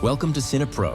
Welcome to CinePro,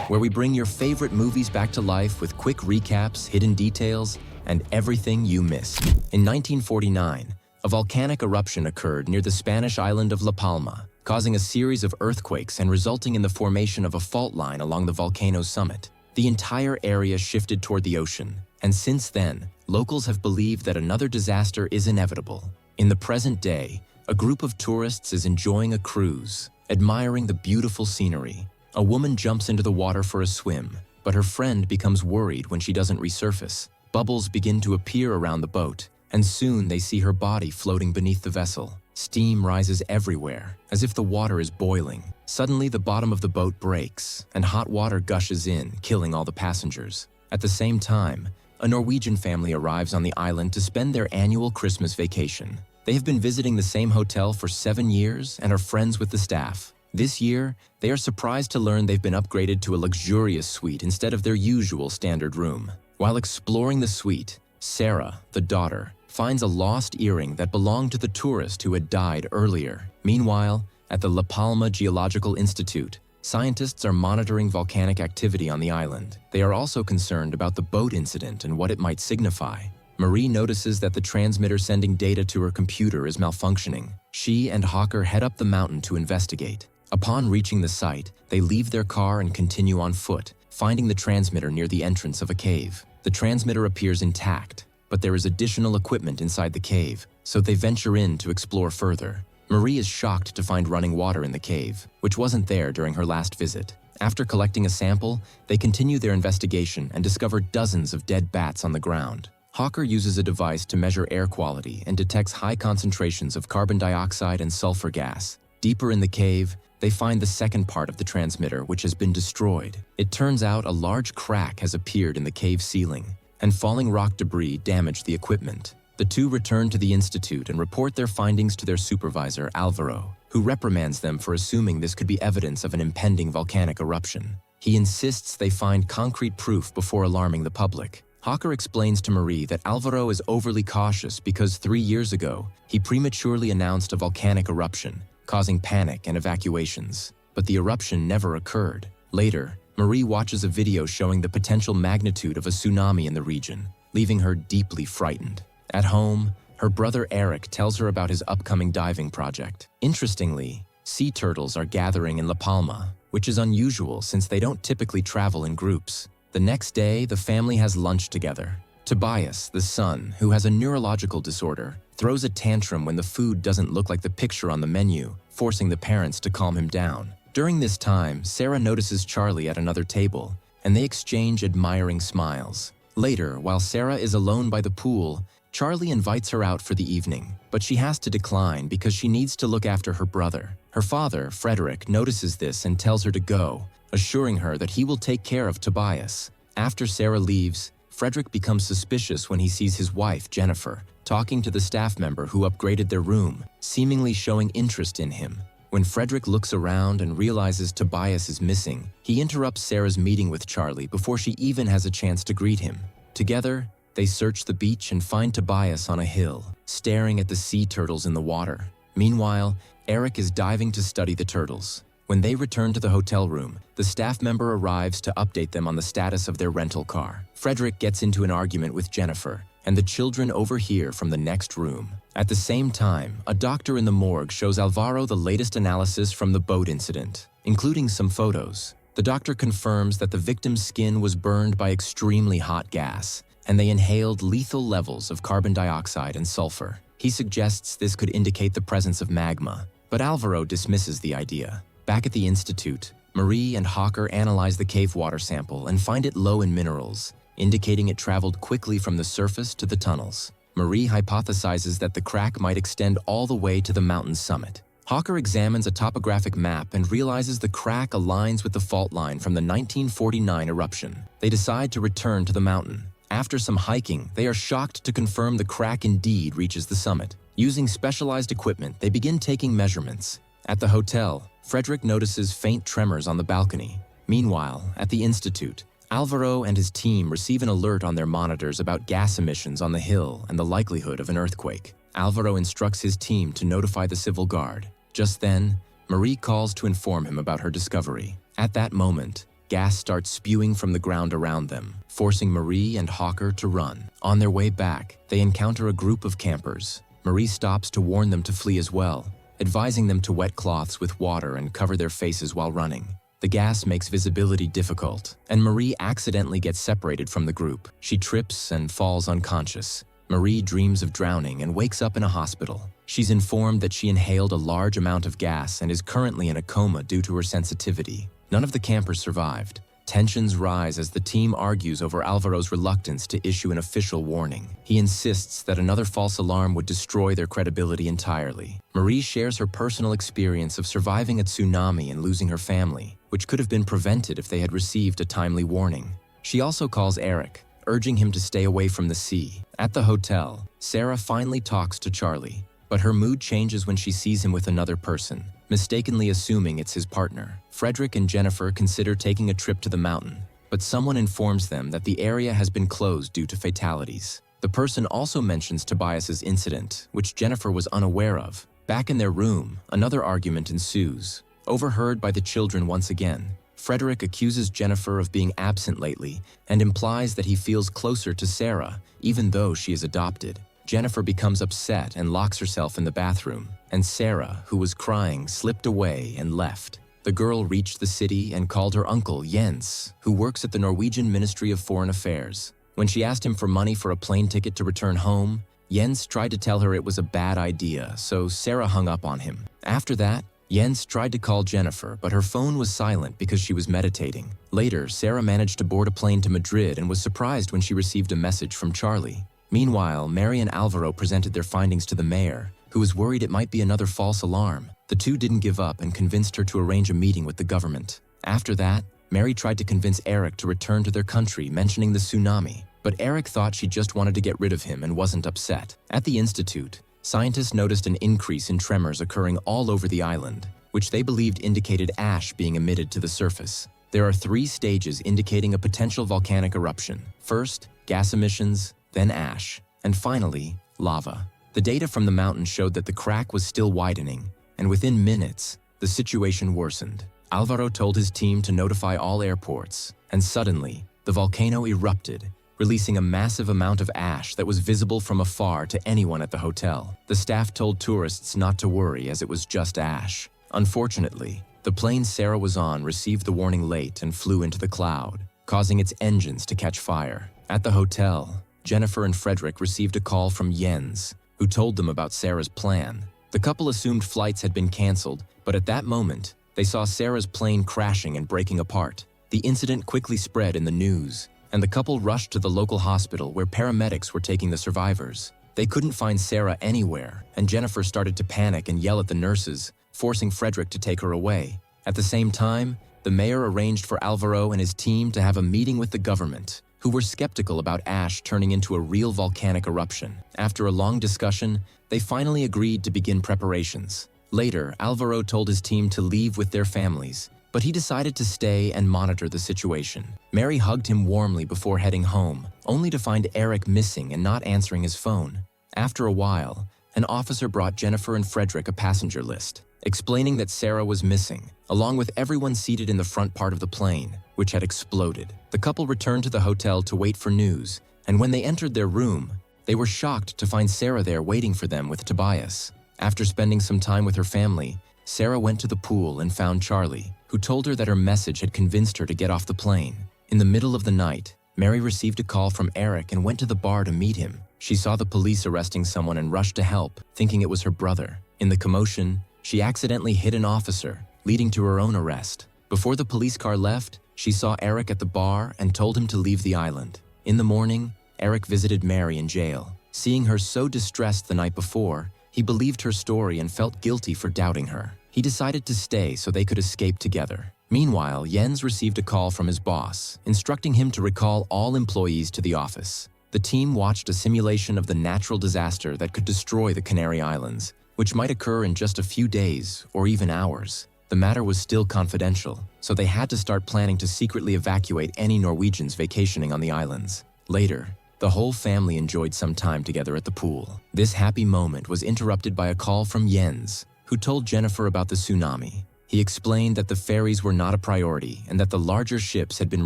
where we bring your favorite movies back to life with quick recaps, hidden details, and everything you missed. In 1949, a volcanic eruption occurred near the Spanish island of La Palma, causing a series of earthquakes and resulting in the formation of a fault line along the volcano's summit. The entire area shifted toward the ocean, and since then, locals have believed that another disaster is inevitable. In the present day, a group of tourists is enjoying a cruise, admiring the beautiful scenery. A woman jumps into the water for a swim, but her friend becomes worried when she doesn't resurface. Bubbles begin to appear around the boat, and soon they see her body floating beneath the vessel. Steam rises everywhere, as if the water is boiling. Suddenly, the bottom of the boat breaks, and hot water gushes in, killing all the passengers. At the same time, a Norwegian family arrives on the island to spend their annual Christmas vacation. They have been visiting the same hotel for 7 years and are friends with the staff. This year, they are surprised to learn they've been upgraded to a luxurious suite instead of their usual standard room. While exploring the suite, Sarah, the daughter, finds a lost earring that belonged to the tourist who had died earlier. Meanwhile, at the La Palma Geological Institute, scientists are monitoring volcanic activity on the island. They are also concerned about the boat incident and what it might signify. Marie notices that the transmitter sending data to her computer is malfunctioning. She and Hawker head up the mountain to investigate. Upon reaching the site, they leave their car and continue on foot, finding the transmitter near the entrance of a cave. The transmitter appears intact, but there is additional equipment inside the cave, so they venture in to explore further. Marie is shocked to find running water in the cave, which wasn't there during her last visit. After collecting a sample, they continue their investigation and discover dozens of dead bats on the ground. Hawker uses a device to measure air quality and detects high concentrations of carbon dioxide and sulfur gas. Deeper in the cave, they find the second part of the transmitter, which has been destroyed. It turns out a large crack has appeared in the cave ceiling, and falling rock debris damaged the equipment. The two return to the institute and report their findings to their supervisor, Alvaro, who reprimands them for assuming this could be evidence of an impending volcanic eruption. He insists they find concrete proof before alarming the public. Hawker explains to Marie that Alvaro is overly cautious because 3 years ago, he prematurely announced a volcanic eruption, causing panic and evacuations. But the eruption never occurred. Later, Marie watches a video showing the potential magnitude of a tsunami in the region, leaving her deeply frightened. At home, her brother Eric tells her about his upcoming diving project. Interestingly, sea turtles are gathering in La Palma, which is unusual since they don't typically travel in groups. The next day, the family has lunch together. Tobias, the son, who has a neurological disorder, throws a tantrum when the food doesn't look like the picture on the menu, forcing the parents to calm him down. During this time, Sarah notices Charlie at another table, and they exchange admiring smiles. Later, while Sarah is alone by the pool, Charlie invites her out for the evening, but she has to decline because she needs to look after her brother. Her father, Frederick, notices this and tells her to go, assuring her that he will take care of Tobias. After Sarah leaves, Frederick becomes suspicious when he sees his wife, Jennifer, talking to the staff member who upgraded their room, seemingly showing interest in him. When Frederick looks around and realizes Tobias is missing, he interrupts Sarah's meeting with Charlie before she even has a chance to greet him. Together, they search the beach and find Tobias on a hill, staring at the sea turtles in the water. Meanwhile, Eric is diving to study the turtles. When they return to the hotel room, the staff member arrives to update them on the status of their rental car. Frederick gets into an argument with Jennifer, and the children overhear from the next room. At the same time, a doctor in the morgue shows Alvaro the latest analysis from the boat incident, including some photos. The doctor confirms that the victim's skin was burned by extremely hot gas, and they inhaled lethal levels of carbon dioxide and sulfur. He suggests this could indicate the presence of magma, but Alvaro dismisses the idea. Back at the institute, Marie and Hawker analyze the cave water sample and find it low in minerals, indicating it traveled quickly from the surface to the tunnels. Marie hypothesizes that the crack might extend all the way to the mountain's summit. Hawker examines a topographic map and realizes the crack aligns with the fault line from the 1949 eruption. They decide to return to the mountain. After some hiking, they are shocked to confirm the crack indeed reaches the summit. Using specialized equipment, they begin taking measurements. At the hotel, Frederick notices faint tremors on the balcony. Meanwhile, at the institute, Alvaro and his team receive an alert on their monitors about gas emissions on the hill and the likelihood of an earthquake. Alvaro instructs his team to notify the civil guard. Just then, Marie calls to inform him about her discovery. At that moment, gas starts spewing from the ground around them, forcing Marie and Hawker to run. On their way back, they encounter a group of campers. Marie stops to warn them to flee as well, advising them to wet cloths with water and cover their faces while running. The gas makes visibility difficult, and Marie accidentally gets separated from the group. She trips and falls unconscious. Marie dreams of drowning and wakes up in a hospital. She's informed that she inhaled a large amount of gas and is currently in a coma due to her sensitivity. None of the campers survived. Tensions rise as the team argues over Alvaro's reluctance to issue an official warning. He insists that another false alarm would destroy their credibility entirely. Marie shares her personal experience of surviving a tsunami and losing her family, which could have been prevented if they had received a timely warning. She also calls Eric, urging him to stay away from the sea. At the hotel, Sarah finally talks to Charlie, but her mood changes when she sees him with another person, mistakenly assuming it's his partner. Frederick and Jennifer consider taking a trip to the mountain, but someone informs them that the area has been closed due to fatalities. The person also mentions Tobias's incident, which Jennifer was unaware of. Back in their room, another argument ensues. Overheard by the children once again, Frederick accuses Jennifer of being absent lately and implies that he feels closer to Sarah, even though she is adopted. Jennifer becomes upset and locks herself in the bathroom, and Sarah, who was crying, slipped away and left. The girl reached the city and called her uncle, Jens, who works at the Norwegian Ministry of Foreign Affairs. When she asked him for money for a plane ticket to return home, Jens tried to tell her it was a bad idea, so Sarah hung up on him. After that, Jens tried to call Jennifer, but her phone was silent because she was meditating. Later, Sarah managed to board a plane to Madrid and was surprised when she received a message from Charlie. Meanwhile, Mary and Alvaro presented their findings to the mayor, who was worried it might be another false alarm. The two didn't give up and convinced her to arrange a meeting with the government. After that, Mary tried to convince Eric to return to their country, mentioning the tsunami, but Eric thought she just wanted to get rid of him and wasn't upset. At the institute, scientists noticed an increase in tremors occurring all over the island, which they believed indicated ash being emitted to the surface. There are 3 stages indicating a potential volcanic eruption. First, gas emissions, then ash, and finally, lava. The data from the mountain showed that the crack was still widening, and within minutes, the situation worsened. Alvaro told his team to notify all airports, and suddenly, the volcano erupted, releasing a massive amount of ash that was visible from afar to anyone at the hotel. The staff told tourists not to worry as it was just ash. Unfortunately, the plane Sarah was on received the warning late and flew into the cloud, causing its engines to catch fire. At the hotel, Jennifer and Frederick received a call from Jens, who told them about Sarah's plan. The couple assumed flights had been canceled, but at that moment, they saw Sarah's plane crashing and breaking apart. The incident quickly spread in the news, and the couple rushed to the local hospital where paramedics were taking the survivors. They couldn't find Sarah anywhere, and Jennifer started to panic and yell at the nurses, forcing Frederick to take her away. At the same time, the mayor arranged for Alvaro and his team to have a meeting with the government, who were skeptical about ash turning into a real volcanic eruption. After a long discussion, they finally agreed to begin preparations. Later, Alvaro told his team to leave with their families, but he decided to stay and monitor the situation. Mary hugged him warmly before heading home, only to find Eric missing and not answering his phone. After a while, an officer brought Jennifer and Frederick a passenger list, explaining that Sarah was missing, along with everyone seated in the front part of the plane, which had exploded. The couple returned to the hotel to wait for news, and when they entered their room, they were shocked to find Sarah there waiting for them with Tobias. After spending some time with her family, Sarah went to the pool and found Charlie, who told her that her message had convinced her to get off the plane. In the middle of the night, Mary received a call from Eric and went to the bar to meet him. She saw the police arresting someone and rushed to help, thinking it was her brother. In the commotion, she accidentally hit an officer, leading to her own arrest. Before the police car left, she saw Eric at the bar and told him to leave the island. In the morning, Eric visited Mary in jail. Seeing her so distressed the night before, he believed her story and felt guilty for doubting her. He decided to stay so they could escape together. Meanwhile, Jens received a call from his boss, instructing him to recall all employees to the office. The team watched a simulation of the natural disaster that could destroy the Canary Islands, which might occur in just a few days or even hours. the matter was still confidential, so they had to start planning to secretly evacuate any Norwegians vacationing on the islands. Later, the whole family enjoyed some time together at the pool. This happy moment was interrupted by a call from Jens, who told Jennifer about the tsunami. He explained that the ferries were not a priority and that the larger ships had been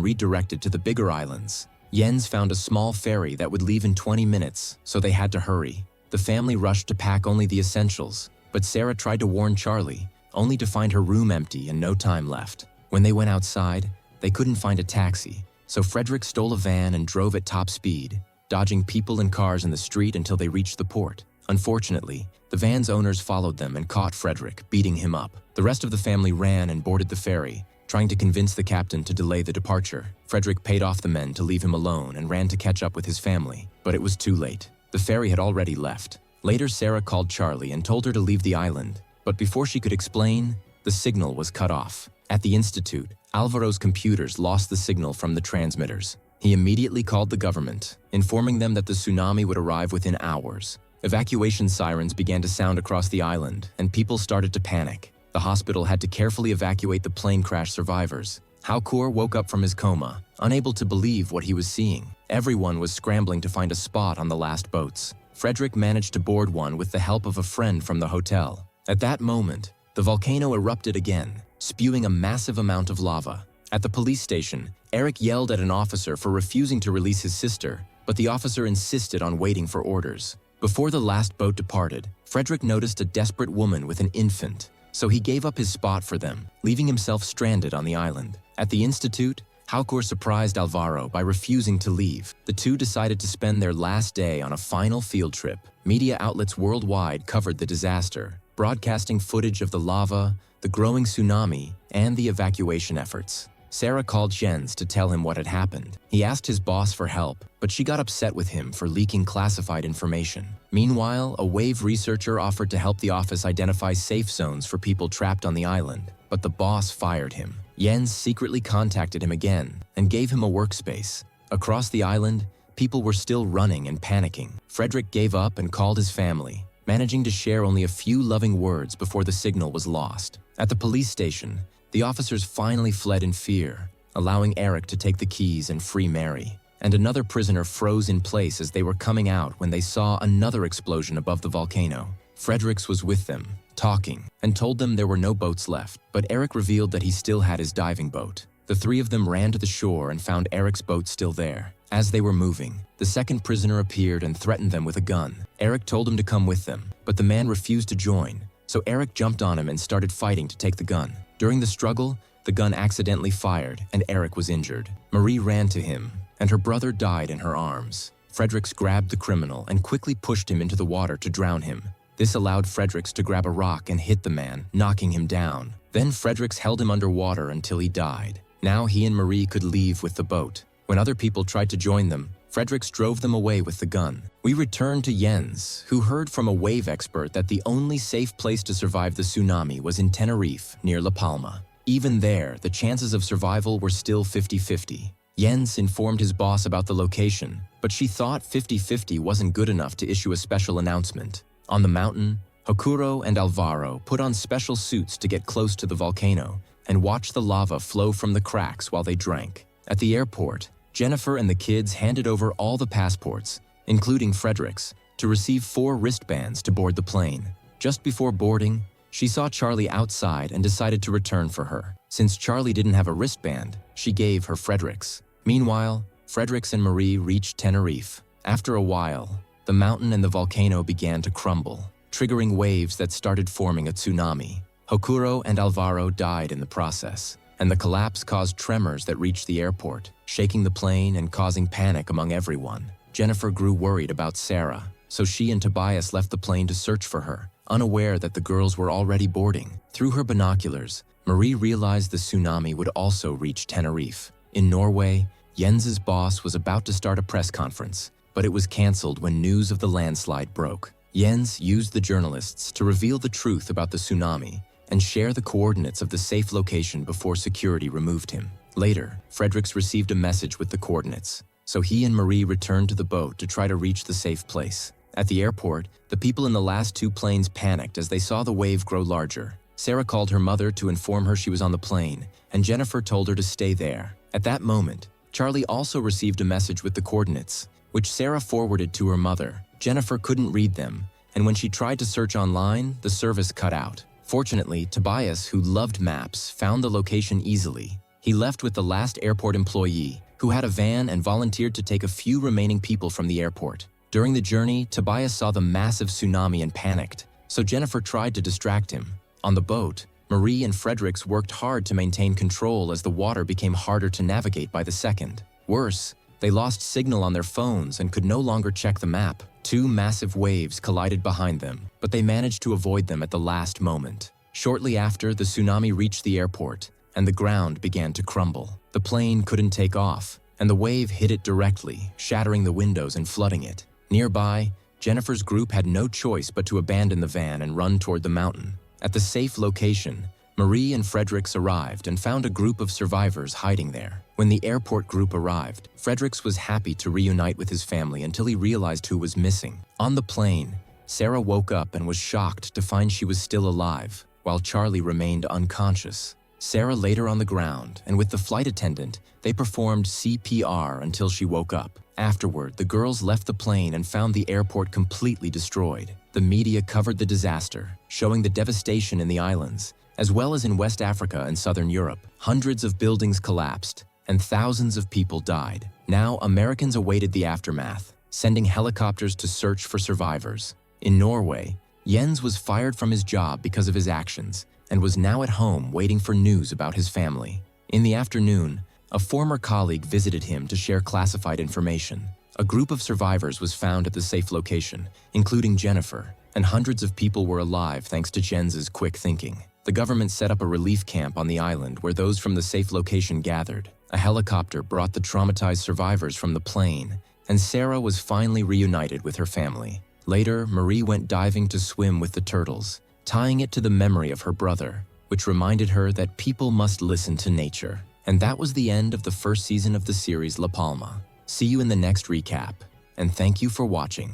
redirected to the bigger islands. Jens found a small ferry that would leave in 20 minutes, so they had to hurry. The family rushed to pack only the essentials, but Sarah tried to warn Charlie, only to find her room empty and no time left. When they went outside, they couldn't find a taxi, so Frederick stole a van and drove at top speed, dodging people and cars in the street until they reached the port. Unfortunately, the van's owners followed them and caught Frederick, beating him up. The rest of the family ran and boarded the ferry, trying to convince the captain to delay the departure. Frederick paid off the men to leave him alone and ran to catch up with his family, but it was too late. The ferry had already left. Later, Sarah called Charlie and told her to leave the island, but before she could explain, the signal was cut off. At the institute, Alvaro's computers lost the signal from the transmitters. He immediately called the government, informing them that the tsunami would arrive within hours. Evacuation sirens began to sound across the island, and people started to panic. The hospital had to carefully evacuate the plane crash survivors. Haukur woke up from his coma, unable to believe what he was seeing. Everyone was scrambling to find a spot on the last boats. Frederick managed to board one with the help of a friend from the hotel. At that moment, the volcano erupted again, spewing a massive amount of lava. At the police station, Eric yelled at an officer for refusing to release his sister, but the officer insisted on waiting for orders. Before the last boat departed, Frederick noticed a desperate woman with an infant, so he gave up his spot for them, leaving himself stranded on the island. At the institute, Haukur surprised Alvaro by refusing to leave. The two decided to spend their last day on a final field trip. Media outlets worldwide covered the disaster, broadcasting footage of the lava, the growing tsunami, and the evacuation efforts. Sarah called Jens to tell him what had happened. He asked his boss for help, but she got upset with him for leaking classified information. Meanwhile, a wave researcher offered to help the office identify safe zones for people trapped on the island, but the boss fired him. Jens secretly contacted him again and gave him a workspace. Across the island, people were still running and panicking. Frederick gave up and called his family, managing to share only a few loving words before the signal was lost. At the police station, the officers finally fled in fear, allowing Eric to take the keys and free Mary. And another prisoner froze in place as they were coming out when they saw another explosion above the volcano. Fredericks was with them, talking, and told them there were no boats left, but Eric revealed that he still had his diving boat. The three of them ran to the shore and found Eric's boat still there. As they were moving, the second prisoner appeared and threatened them with a gun. Eric told him to come with them, but the man refused to join, so Eric jumped on him and started fighting to take the gun. During the struggle, the gun accidentally fired and Eric was injured. Marie ran to him, and her brother died in her arms. Fredericks grabbed the criminal and quickly pushed him into the water to drown him. This allowed Fredericks to grab a rock and hit the man, knocking him down. Then Fredericks held him underwater until he died. Now he and Marie could leave with the boat. When other people tried to join them, Fredericks drove them away with the gun. We returned to Jens, who heard from a wave expert that the only safe place to survive the tsunami was in Tenerife, near La Palma. Even there, the chances of survival were still 50-50. Jens informed his boss about the location, but she thought 50-50 wasn't good enough to issue a special announcement. On the mountain, Hokuro and Alvaro put on special suits to get close to the volcano and watch the lava flow from the cracks while they drank. At the airport, Jennifer and the kids handed over all the passports, including Frederick's, to receive 4 wristbands to board the plane. Just before boarding, she saw Charlie outside and decided to return for her. Since Charlie didn't have a wristband, she gave her Frederick's. Meanwhile, Fredericks and Marie reached Tenerife. After a while, the mountain and the volcano began to crumble, triggering waves that started forming a tsunami. Hokuro and Alvaro died in the process, and the collapse caused tremors that reached the airport, shaking the plane and causing panic among everyone. Jennifer grew worried about Sarah, so she and Tobias left the plane to search for her, unaware that the girls were already boarding. Through her binoculars, Marie realized the tsunami would also reach Tenerife. In Norway, Jens's boss was about to start a press conference, but it was canceled when news of the landslide broke. Jens used the journalists to reveal the truth about the tsunami and share the coordinates of the safe location before security removed him. Later, Fredericks received a message with the coordinates, so he and Marie returned to the boat to try to reach the safe place. At the airport, the people in the last 2 planes panicked as they saw the wave grow larger. Sarah called her mother to inform her she was on the plane, and Jennifer told her to stay there. At that moment, Charlie also received a message with the coordinates, which Sarah forwarded to her mother. Jennifer couldn't read them, and when she tried to search online, the service cut out. Fortunately, Tobias, who loved maps, found the location easily. He left with the last airport employee, who had a van and volunteered to take a few remaining people from the airport. During the journey, Tobias saw the massive tsunami and panicked, so Jennifer tried to distract him. On the boat, Marie and Fredericks worked hard to maintain control as the water became harder to navigate by the second. Worse, they lost signal on their phones and could no longer check the map. Two massive waves collided behind them, but they managed to avoid them at the last moment. Shortly after, the tsunami reached the airport, and the ground began to crumble. The plane couldn't take off, and the wave hit it directly, shattering the windows and flooding it. Nearby, Jennifer's group had no choice but to abandon the van and run toward the mountain. At the safe location, Marie and Fredericks arrived and found a group of survivors hiding there. When the airport group arrived, Fredericks was happy to reunite with his family until he realized who was missing. On the plane, Sarah woke up and was shocked to find she was still alive, while Charlie remained unconscious. Sarah laid her on the ground, and with the flight attendant, they performed CPR until she woke up. Afterward, the girls left the plane and found the airport completely destroyed. The media covered the disaster, showing the devastation in the islands, as well as in West Africa and Southern Europe. Hundreds of buildings collapsed, and thousands of people died. Now, Americans awaited the aftermath, sending helicopters to search for survivors. In Norway, Jens was fired from his job because of his actions, and was now at home waiting for news about his family. In the afternoon, a former colleague visited him to share classified information. A group of survivors was found at the safe location, including Jennifer, and hundreds of people were alive thanks to Jens's quick thinking. The government set up a relief camp on the island where those from the safe location gathered. A helicopter brought the traumatized survivors from the plane, and Sarah was finally reunited with her family. Later, Marie went diving to swim with the turtles, tying it to the memory of her brother, which reminded her that people must listen to nature. And that was the end of the first season of the series La Palma. See you in the next recap, and thank you for watching.